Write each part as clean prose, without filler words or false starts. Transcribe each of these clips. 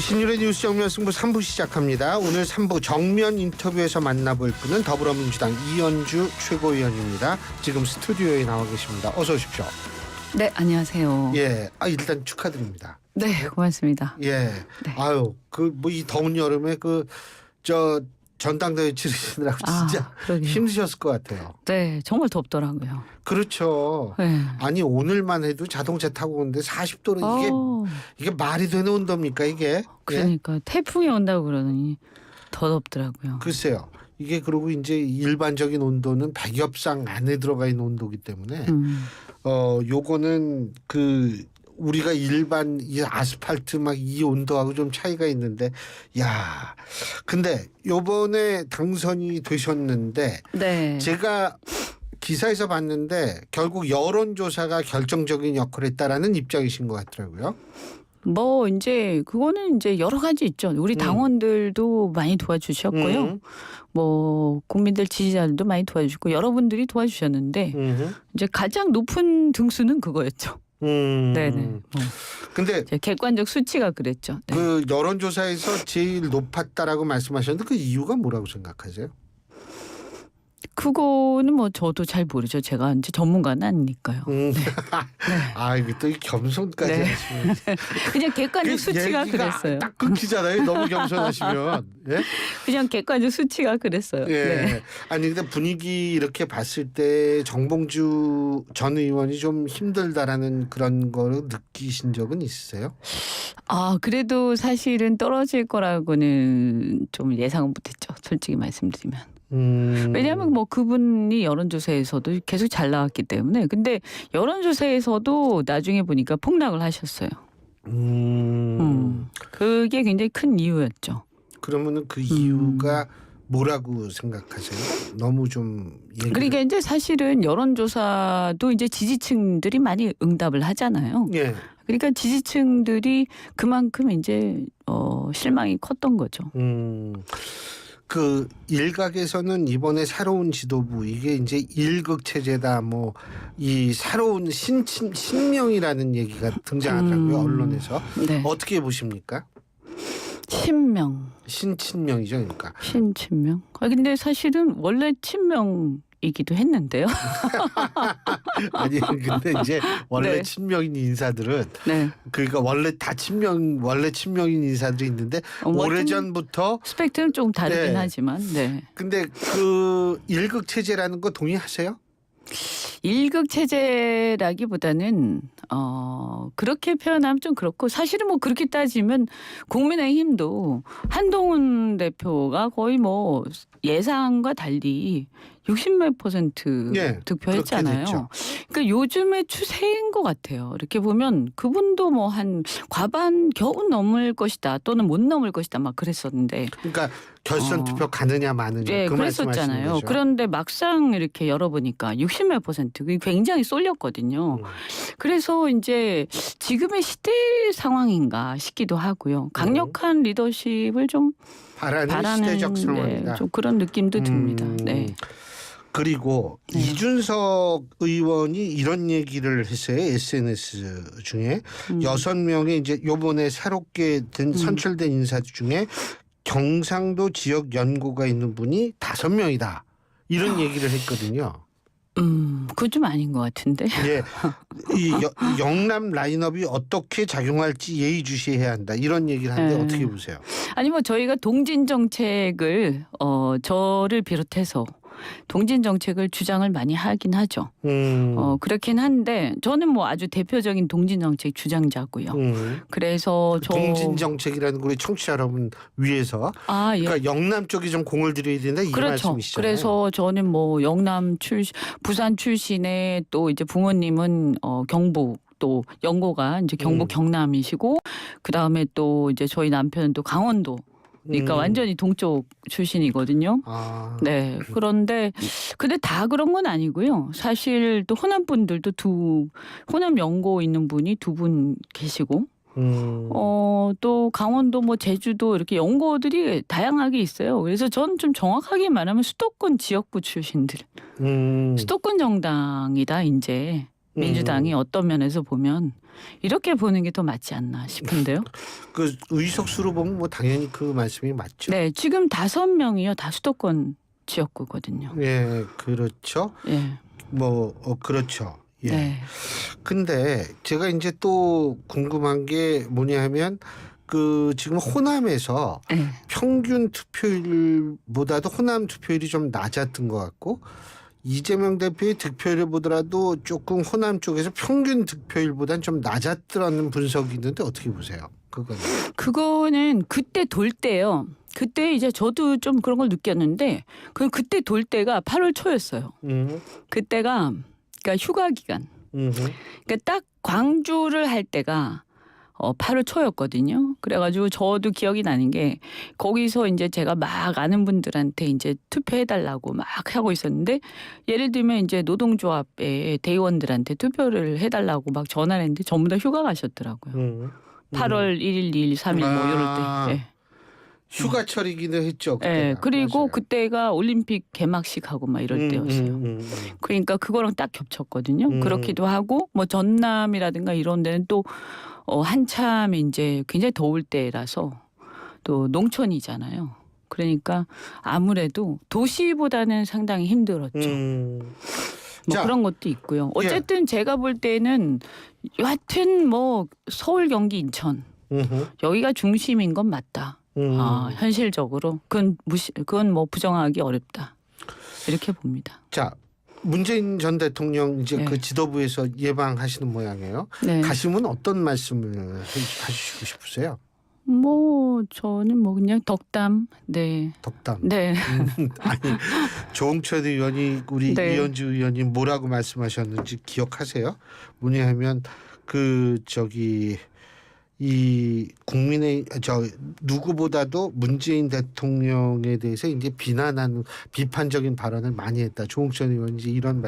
신율의 뉴스 정면 승부 3부 시작합니다. 오늘 3부 정면 인터뷰에서 만나볼 분은 더불어민주당 이현주 최고위원입니다. 지금 스튜디오에 나와 계십니다. 어서 오십시오. 네, 안녕하세요. 예, 일단 축하드립니다. 네, 고맙습니다. 예, 네. 아유, 이 더운 여름에 전당대회 치르시느라고 진짜 그러게요. 힘드셨을 것 같아요. 네, 정말 덥더라고요. 그렇죠. 네. 아니 오늘만 해도 자동차 타고 오는데 40도는 이게 말이 되는 온도입니까 이게? 그러니까 태풍이 온다고 그러더니 더 덥더라고요. 글쎄요. 이게 그리고 이제 일반적인 온도는 백엽상 안에 들어가 있는 온도이기 때문에 요거는 우리가 일반 이 아스팔트 막 이 온도하고 좀 차이가 있는데 근데 요번에 당선이 되셨는데 네. 제가 기사에서 봤는데 결국 여론조사가 결정적인 역할을 했다라는 입장이신 것 같더라고요. 뭐 이제 그거는 이제 여러 가지 있죠. 우리 당원들도 많이 도와주셨고요. 뭐 국민들 지지자들도 많이 도와주셨고 여러분들이 도와주셨는데 이제 가장 높은 등수는 그거였죠. 네네. 근데 객관적 수치가 그랬죠. 네. 그 여론조사에서 제일 높았다라고 말씀하셨는데 그 이유가 뭐라고 생각하세요? 그거는 뭐 저도 잘 모르죠. 제가 이제 전문가는 아니니까요. 네. 이게 또 겸손까지 하시면 그냥 객관적 수치가 그랬어요. 딱 끊기잖아요. 너무 겸손하시면. 예? 그냥 객관적 수치가 그랬어요. 예. 네. 아니 근데 분위기 이렇게 봤을 때 정봉주 전 의원이 좀 힘들다라는 그런 거를 느끼신 적은 있으세요? 그래도 사실은 떨어질 거라고는 좀 예상은 못했죠. 솔직히 말씀드리면. 왜냐하면 뭐 그분이 여론조사에서도 계속 잘 나왔기 때문에. 근데 여론조사에서도 나중에 보니까 폭락을 하셨어요. 그게 굉장히 큰 이유였죠. 그러면은 그 이유가 뭐라고 생각하세요? 너무 좀 그러니까 이제 사실은 여론조사도 이제 지지층들이 많이 응답을 하잖아요. 예. 그러니까 지지층들이 그만큼 이제 실망이 컸던 거죠. 그 일각에서는 이번에 새로운 지도부 이게 이제 일극 체제다 뭐 이 새로운 신명이라는 얘기가 등장하더라고요 언론에서. 네. 어떻게 보십니까? 신친명이죠, 그러니까. 신친명. 근데 사실은 원래 친명이기도 했는데요. 아니 근데 이제 원래 네. 친명인 인사들은 네. 그러니까 원래 친명인 인사들이 있는데 오래전부터 스펙트럼 좀 다르긴 네. 하지만. 네. 근데 그 일극 체제라는 거 동의하세요? 일극 체제라기보다는 그렇게 표현하면 좀 그렇고 사실은 뭐 그렇게 따지면 국민의힘도 한동훈 대표가 거의 뭐 예상과 달리 60몇 % 예, 득표했잖아요. 그러니까 요즘의 추세인 것 같아요. 이렇게 보면 그분도 뭐 한 과반 겨우 넘을 것이다 또는 못 넘을 것이다 막 그랬었는데. 그러니까 결선 투표 가느냐 마느냐 네, 그 그랬었잖아요. 거죠. 그런데 막상 이렇게 열어보니까 60몇 %, 그게 굉장히 쏠렸거든요. 그래서 이제 지금의 시대 상황인가 싶기도 하고요. 강력한 리더십을 좀 바라는 시대적 상황이다. 좀 그런 느낌도 듭니다. 네. 그리고 이준석 의원이 이런 얘기를 했어요. SNS 중에 6명의 이제 요번에 새롭게 선출된 인사 중에 경상도 지역 연고가 있는 분이 5명이다. 이런 얘기를 했거든요. 그건 좀 아닌 것 같은데. 예, 이 영남 라인업이 어떻게 작용할지 예의주시해야 한다. 이런 얘기를 하는데 어떻게 보세요? 아니 뭐 저희가 동진 정책을 저를 비롯해서 동진 정책을 주장을 많이 하긴 하죠. 그렇긴 한데 저는 뭐 아주 대표적인 동진 정책 주장자고요. 그래서 동진 정책이라는 우리 청취자 여러분 위해서 그러니까 영남 쪽이 좀 공을 들여야 된다 이 그렇죠. 말씀이시잖아요. 그래서 저는 뭐 영남 부산 출신의 또 이제 부모님은 경북 또 연고가 이제 경북 경남이시고 그 다음에 또 이제 저희 남편은 또 강원도. 그러니까 완전히 동쪽 출신이거든요. 네. 그런데 근데 다 그런 건 아니고요. 사실 또 호남 분들도 호남 연고 있는 분이 2분 계시고 또 강원도 뭐 제주도 이렇게 연고들이 다양하게 있어요. 그래서 저는 좀 정확하게 말하면 수도권 지역구 출신들. 수도권 정당이다 이제. 민주당이 어떤 면에서 보면 이렇게 보는 게 더 맞지 않나 싶은데요. 그 의석수로 보면 뭐 당연히 그 말씀이 맞죠. 네, 지금 5명이요 다 수도권 지역구거든요. 예, 그렇죠. 예, 뭐 그렇죠. 예. 네, 근데 제가 이제 또 궁금한 게 뭐냐 하면 그 지금 호남에서 네. 평균 투표율보다도 호남 투표율이 좀 낮았던 것 같고 이재명 대표의 득표율을 보더라도 조금 호남 쪽에서 평균 득표율보다는 좀 낮았더라는 분석이 있는데 어떻게 보세요? 그거는 그때 돌 때요. 그때 이제 저도 좀 그런 걸 느꼈는데 그때 돌 때가 8월 초였어요. 그때가 그러니까 휴가 기간. 그러니까 딱 광주를 할 때가 8월 초였거든요. 그래가지고 저도 기억이 나는 게 거기서 이제 제가 막 아는 분들한테 이제 투표해달라고 막 하고 있었는데 예를 들면 이제 노동조합의 대의원들한테 투표를 해달라고 막 전화를 했는데 전부 다 휴가 가셨더라고요. 8월 1일, 2일, 3일 뭐 이럴 때. 네. 휴가철이기도 했죠. 네, 그리고 맞아요. 그때가 올림픽 개막식하고 막 이럴 때였어요. 그러니까 그거랑 딱 겹쳤거든요. 그렇기도 하고 뭐 전남이라든가 이런 데는 또 한참 이제 굉장히 더울 때라서 또 농촌이잖아요. 그러니까 아무래도 도시보다는 상당히 힘들었죠. 뭐 자, 그런 것도 있고요. 어쨌든 예. 제가 볼 때는 여하튼 뭐 서울, 경기, 인천 여기가 중심인 건 맞다. 현실적으로 그건 뭐 부정하기 어렵다. 이렇게 봅니다. 자, 문재인 전 대통령 이제 네. 그 지도부에서 예방하시는 모양이에요. 네. 가시면 어떤 말씀을 해주시고 싶으세요? 뭐 저는 뭐 그냥 덕담. 네. 덕담. 네. 아니 조홍천 의원이 우리 네. 이현주 의원님 뭐라고 말씀하셨는지 기억하세요? 뭐냐하면 이 국민의 누구보다도 문재인 대통령에 대해서 이제 비판적인 발언을 많이 했다. 조홍천 의원이 이런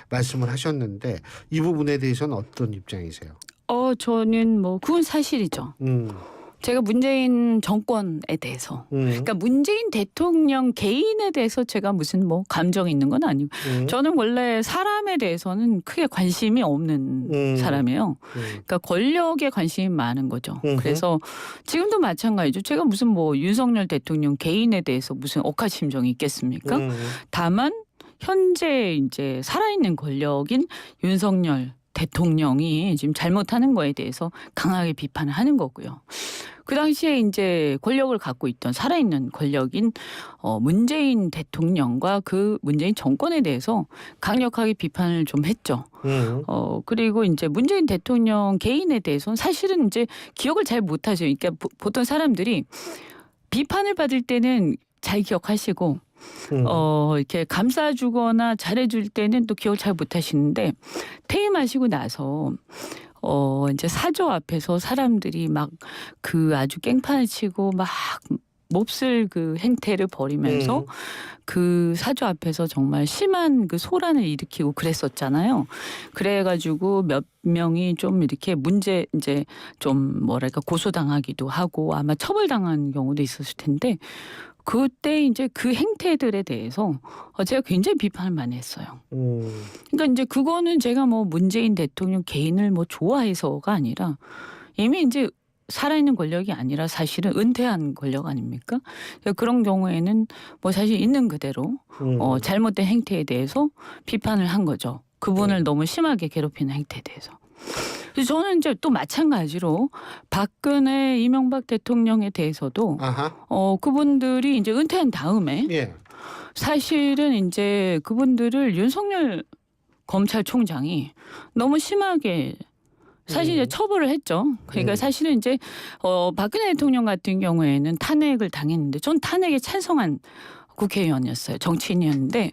말씀을 하셨는데 이 부분에 대해서는 어떤 입장이세요? 저는 뭐 그건 사실이죠. 제가 문재인 정권에 대해서 그러니까 문재인 대통령 개인에 대해서 제가 무슨 뭐 감정이 있는 건 아니고 저는 원래 사람에 대해서는 크게 관심이 없는 사람이에요. 그러니까 권력에 관심이 많은 거죠. 그래서 지금도 마찬가지죠. 제가 무슨 뭐 윤석열 대통령 개인에 대해서 무슨 억하심정이 있겠습니까? 다만 현재 이제 살아있는 권력인 윤석열 대통령이 지금 잘못하는 거에 대해서 강하게 비판을 하는 거고요. 그 당시에 이제 권력을 갖고 있던 살아있는 권력인 문재인 대통령과 그 문재인 정권에 대해서 강력하게 비판을 좀 했죠. 그리고 이제 문재인 대통령 개인에 대해서는 사실은 이제 기억을 잘 못하죠. 그러니까 보통 사람들이 비판을 받을 때는 잘 기억하시고 이렇게 감싸주거나 잘해줄 때는 또 기억을 잘 못하시는데 퇴임하시고 나서 이제 사저 앞에서 사람들이 막 그 아주 깽판을 치고 막 몹쓸 그 행태를 벌이면서 그 사저 앞에서 정말 심한 그 소란을 일으키고 그랬었잖아요. 그래가지고 몇 명이 좀 이렇게 이제 좀 뭐랄까 고소당하기도 하고 아마 처벌당한 경우도 있었을 텐데 그때 이제 그 행태들에 대해서 제가 굉장히 비판을 많이 했어요. 그러니까 이제 그거는 제가 뭐 문재인 대통령 개인을 뭐 좋아해서가 아니라 이미 이제 살아있는 권력이 아니라 사실은 은퇴한 권력 아닙니까? 그런 경우에는 뭐 사실 있는 그대로 잘못된 행태에 대해서 비판을 한 거죠. 그분을 너무 심하게 괴롭히는 행태에 대해서. 그래서 저는 이제 또 마찬가지로 박근혜, 이명박 대통령에 대해서도 그분들이 이제 은퇴한 다음에 예. 사실은 이제 그분들을 윤석열 검찰총장이 너무 심하게 사실 이제 처벌을 했죠. 그러니까 사실은 이제 박근혜 대통령 같은 경우에는 탄핵을 당했는데 전 탄핵에 찬성한 국회의원이었어요. 정치인이었는데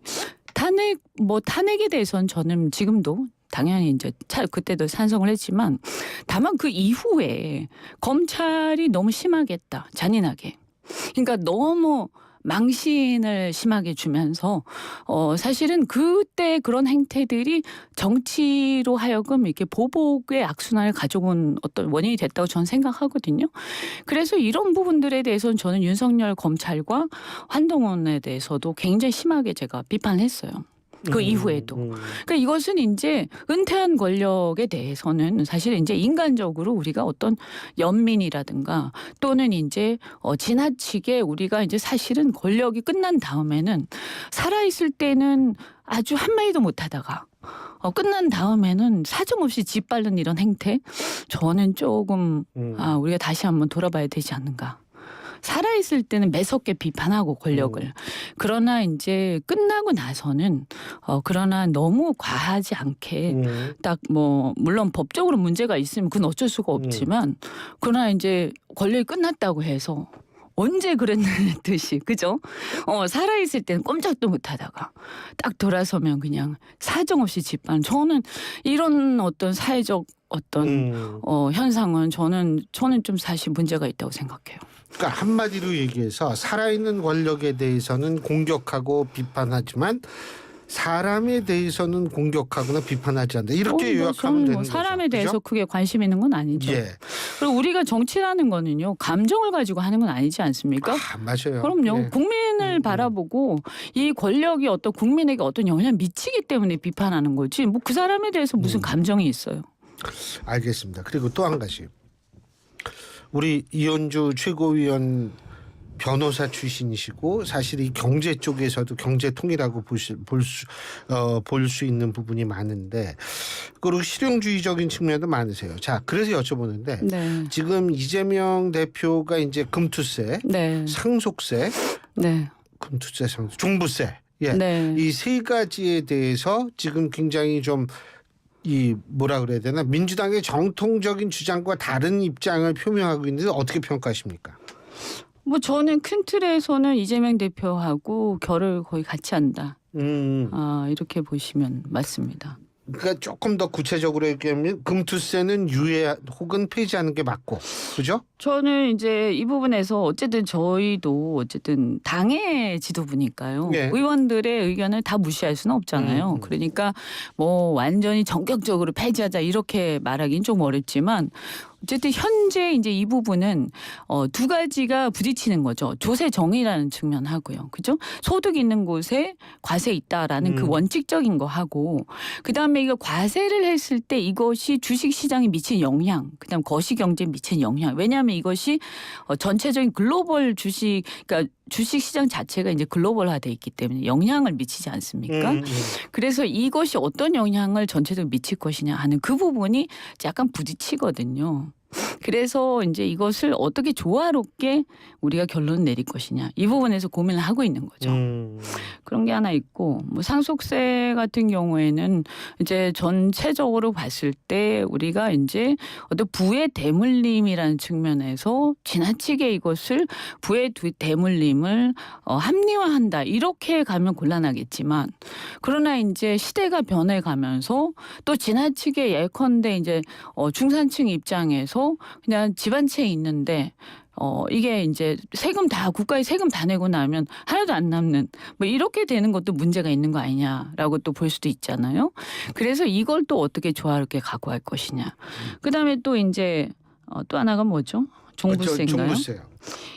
탄핵에 대해서는 저는 지금도 당연히 이제 그때도 찬성을 했지만 다만 그 이후에 검찰이 너무 심하게 했다. 잔인하게. 그러니까 너무 망신을 심하게 주면서 사실은 그때 그런 행태들이 정치로 하여금 이렇게 보복의 악순환을 가져온 어떤 원인이 됐다고 저는 생각하거든요. 그래서 이런 부분들에 대해서는 저는 윤석열 검찰과 한동훈에 대해서도 굉장히 심하게 제가 비판을 했어요. 그 이후에도. 그러니까 이것은 이제 은퇴한 권력에 대해서는 사실 이제 인간적으로 우리가 어떤 연민이라든가 또는 이제 지나치게 우리가 이제 사실은 권력이 끝난 다음에는 살아있을 때는 아주 한마디도 못하다가 끝난 다음에는 사정없이 짓밟는 이런 행태, 저는 조금 우리가 다시 한번 돌아봐야 되지 않는가. 살아있을 때는 매섭게 비판하고 권력을. 그러나 이제 끝나고 나서는 그러나 너무 과하지 않게 딱 뭐 물론 법적으로 문제가 있으면 그건 어쩔 수가 없지만 그러나 이제 권력이 끝났다고 해서 언제 그랬듯이 그죠? 살아있을 때는 꼼짝도 못하다가 딱 돌아서면 그냥 사정없이 짓밟는. 저는 이런 어떤 사회적 어떤 현상은 저는 좀 사실 문제가 있다고 생각해요. 그러니까 한마디로 얘기해서 살아있는 권력에 대해서는 공격하고 비판하지만 사람에 대해서는 공격하거나 비판하지 않는다. 이렇게 요약하면 되는 거죠. 사람에 대해서 그죠? 크게 관심 있는 건 아니죠. 예. 그리고 우리가 정치라는 거는요. 감정을 가지고 하는 건 아니지 않습니까? 맞아요. 그럼요. 예. 국민을 바라보고 이 권력이 어떤 국민에게 어떤 영향을 미치기 때문에 비판하는 거지. 뭐 그 사람에 대해서 무슨 감정이 있어요. 알겠습니다. 그리고 또 한 가지. 우리 이현주 최고위원 변호사 출신이시고 사실 이 경제 쪽에서도 경제통이라고 볼 수 있는 부분이 많은데 그리고 실용주의적인 측면도 많으세요. 자, 그래서 여쭤보는데 네. 지금 이재명 대표가 이제 금투세, 네. 상속세, 네. 금투세, 종부세, 예, 네. 이 세 가지에 대해서 지금 굉장히 좀 이 뭐라 그래야 되나 민주당의 정통적인 주장과 다른 입장을 표명하고 있는데 어떻게 평가하십니까? 뭐 저는 큰 틀에서는 이재명 대표하고 결을 거의 같이 한다. 이렇게 보시면 맞습니다. 그러니까 조금 더 구체적으로 얘기하면 금투세는 유예 혹은 폐지하는 게 맞고, 그죠? 저는 이제 이 부분에서 어쨌든 저희도 어쨌든 당의 지도부니까요. 네. 의원들의 의견을 다 무시할 수는 없잖아요. 그러니까 뭐 완전히 전격적으로 폐지하자 이렇게 말하기는 좀 어렵지만 어쨌든 현재 이제 이 부분은 두 가지가 부딪히는 거죠. 조세 정의라는 측면하고요. 그죠? 소득 있는 곳에 과세 있다라는 그 원칙적인 거 하고 그다음에 이거 과세를 했을 때 이것이 주식 시장에 미친 영향, 그다음 거시 경제에 미친 영향. 왜냐하면 이것이 전체적인 글로벌 주식 그러니까 주식 시장 자체가 이제 글로벌화돼 있기 때문에 영향을 미치지 않습니까? 그래서 이것이 어떤 영향을 전체적으로 미칠 것이냐 하는 그 부분이 약간 부딪히거든요. 그래서 이제 이것을 어떻게 조화롭게 우리가 결론을 내릴 것이냐 이 부분에서 고민을 하고 있는 거죠. 그런 게 하나 있고 뭐 상속세 같은 경우에는 이제 전체적으로 봤을 때 우리가 이제 어떤 부의 대물림이라는 측면에서 지나치게 이것을 부의 대물림을 합리화한다 이렇게 가면 곤란하겠지만 그러나 이제 시대가 변해가면서 또 지나치게 예컨대 이제 중산층 입장에서 그냥 집 한 채 있는데 이게 이제 세금 다 국가에 세금 다 내고 나면 하나도 안 남는 뭐 이렇게 되는 것도 문제가 있는 거 아니냐라고 또 볼 수도 있잖아요. 그래서 이걸 또 어떻게 조화롭게 갖고 갈 것이냐. 그다음에 또 이제 또 하나가 뭐죠? 종부세인가요? 종부세요.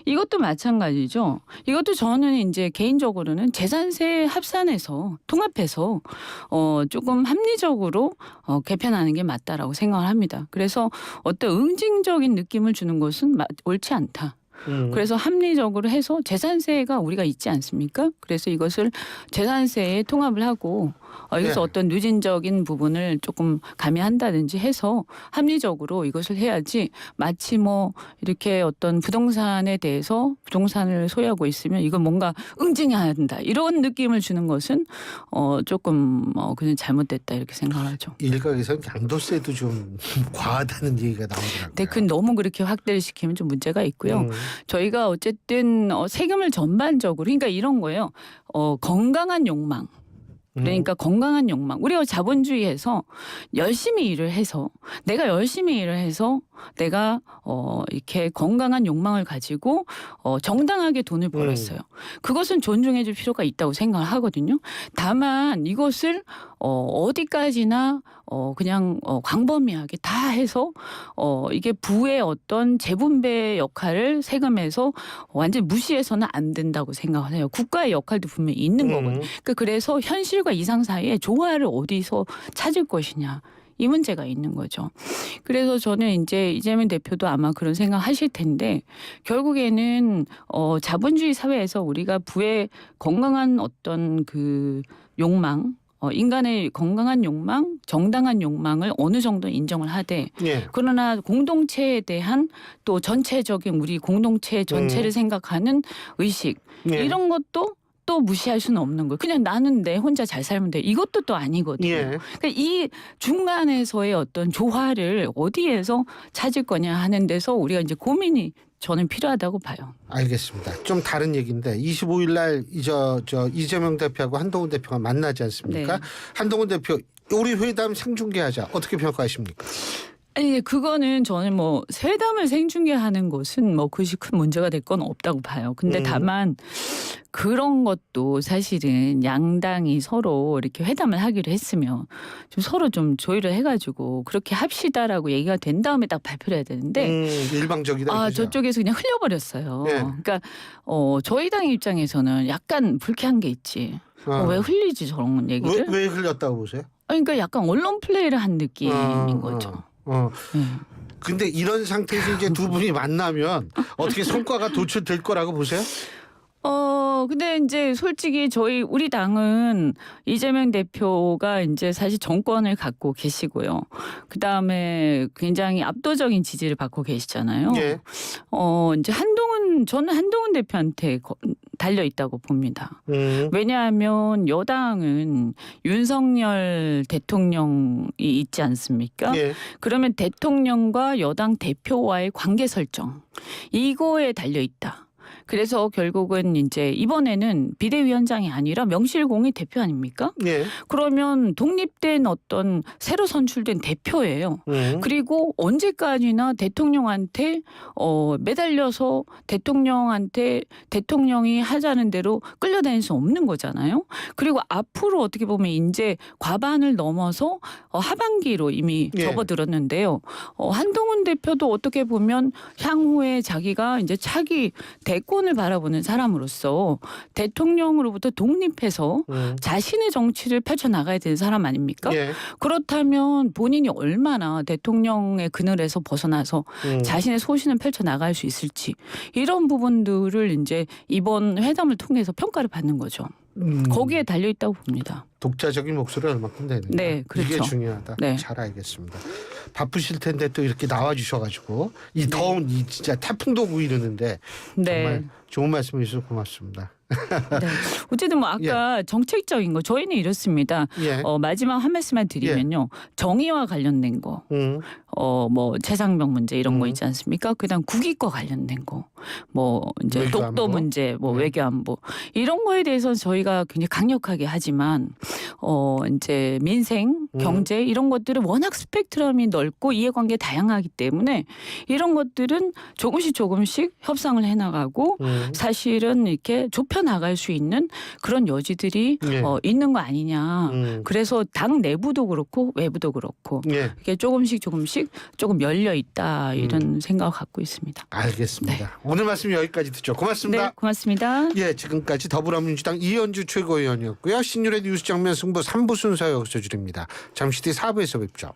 이것도 마찬가지죠. 이것도 저는 이제 개인적으로는 재산세 합산해서 통합해서 조금 합리적으로 개편하는 게 맞다라고 생각을 합니다. 그래서 어떤 응징적인 느낌을 주는 것은 옳지 않다. 그래서 합리적으로 해서 재산세가 우리가 있지 않습니까? 그래서 이것을 재산세에 통합을 하고 여기서 어떤 누진적인 부분을 조금 가미한다든지 해서 합리적으로 이것을 해야지 마치 뭐 이렇게 어떤 부동산에 대해서 부동산을 소유하고 있으면 이걸 뭔가 응징해야 한다 이런 느낌을 주는 것은 조금 그냥 잘못됐다 이렇게 생각하죠. 일각에서는 양도세도 좀 과하다는 얘기가 나오더라고요. 근데 그 너무 그렇게 확대를 시키면 좀 문제가 있고요. 저희가 어쨌든 세금을 전반적으로 그러니까 이런 거예요. 건강한 욕망. 그러니까 건강한 욕망. 우리가 자본주의에서 열심히 일을 해서 내가 열심히 일을 해서 내가 이렇게 건강한 욕망을 가지고 정당하게 돈을 벌었어요. 그것은 존중해 줄 필요가 있다고 생각을 하거든요. 다만 이것을 어디까지나 그냥 광범위하게 다 해서 이게 부의 어떤 재분배 역할을 세금에서 완전 무시해서는 안 된다고 생각을 해요. 국가의 역할도 분명히 있는 거거든요. 그래서 현실과 이상 사이에 조화를 어디서 찾을 것이냐. 이 문제가 있는 거죠. 그래서 저는 이제 이재명 대표도 아마 그런 생각 하실 텐데 결국에는 자본주의 사회에서 우리가 부의 건강한 어떤 그 욕망 인간의 건강한 욕망, 정당한 욕망을 어느 정도 인정을 하되 예. 그러나 공동체에 대한 또 전체적인 우리 공동체 전체를 생각하는 의식 예. 이런 것도 또 무시할 수는 없는 거예요. 그냥 나는 내 혼자 잘 살면 돼. 이것도 또 아니거든요. 예. 그러니까 이 중간에서의 어떤 조화를 어디에서 찾을 거냐 하는 데서 우리가 이제 고민이 저는 필요하다고 봐요. 알겠습니다. 좀 다른 얘기인데 25일 날 이재명 대표하고 한동훈 대표가 만나지 않습니까? 네. 한동훈 대표 우리 회담 생중계하자. 어떻게 평가하십니까? 아니 그거는 저는 뭐 회담을 생중계하는 것은 뭐 그것이 큰 문제가 될 건 없다고 봐요. 근데 다만 그런 것도 사실은 양당이 서로 이렇게 회담을 하기로 했으면 좀 서로 좀 조율을 해가지고 그렇게 합시다라고 얘기가 된 다음에 딱 발표를 해야 되는데 일방적이다. 이거죠? 저쪽에서 그냥 흘려버렸어요. 네. 그러니까 저희 당 입장에서는 약간 불쾌한 게 있지. 왜 흘리지 저런 얘기를? 왜 흘렸다고 보세요? 그러니까 약간 언론 플레이를 한 느낌인 거죠. 근데 이런 상태에서 이제 두 분이 만나면 어떻게 성과가 도출될 거라고 보세요? 근데 이제 솔직히 우리 당은 이재명 대표가 이제 사실 정권을 갖고 계시고요. 그 다음에 굉장히 압도적인 지지를 받고 계시잖아요. 예. 저는 한동훈 대표한테 달려 있다고 봅니다. 왜냐하면 여당은 윤석열 대통령이 있지 않습니까? 예. 그러면 대통령과 여당 대표와의 관계 설정 이거에 달려 있다. 그래서 결국은 이제 이번에는 비대위원장이 아니라 명실공히 대표 아닙니까? 예. 그러면 독립된 어떤 새로 선출된 대표예요. 그리고 언제까지나 대통령한테 매달려서 대통령이 하자는 대로 끌려다닐 수 없는 거잖아요. 그리고 앞으로 어떻게 보면 이제 과반을 넘어서 하반기로 이미 예. 접어들었는데요. 한동훈 대표도 어떻게 보면 향후에 자기가 이제 차기 대권을 바라보는 사람으로서 대통령으로부터 독립해서 자신의 정치를 펼쳐나가야 되는 사람 아닙니까? 예. 그렇다면 본인이 얼마나 대통령의 그늘에서 벗어나서 자신의 소신을 펼쳐나갈 수 있을지 이런 부분들을 이제 이번 회담을 통해서 평가를 받는 거죠. 거기에 달려있다고 봅니다. 독자적인 목소리를 얼마큼 내는가. 네, 그렇죠. 이게 중요하다. 네. 잘 알겠습니다. 바쁘실 텐데 또 이렇게 나와주셔가지고 이 더운 이 진짜 태풍도 오고 이러는데 네. 정말 좋은 말씀 해주셔서 고맙습니다. 네. 어쨌든 뭐 아까 정책적인 거 저희는 이렇습니다. 예. 마지막 한 말씀만 드리면요. 정의와 관련된 거, 뭐 최상병 문제 이런 거 있지 않습니까? 그다음 국익과 관련된 거, 뭐 이제 외교안보. 독도 문제, 뭐 외교안보 이런 거에 대해서 저희가 굉장히 강력하게 하지만 이제 민생, 경제 이런 것들은 워낙 스펙트럼이 넓고 이해관계 다양하기 때문에 이런 것들은 조금씩 협상을 해나가고 사실은 이렇게 좁혀 나갈 수 있는 그런 여지들이 예. 있는 거 아니냐. 그래서 당 내부도 그렇고 외부도 그렇고 예. 이게 조금씩 조금 열려 있다 이런 생각을 갖고 있습니다. 알겠습니다. 네. 오늘 말씀 여기까지 듣죠. 고맙습니다. 네, 고맙습니다. 예, 지금까지 더불어민주당 이현주 최고위원이었고요. 신율의 뉴스 정면 승부 3부 순서 여기서 줄입니다. 잠시 뒤 4부에서 뵙죠.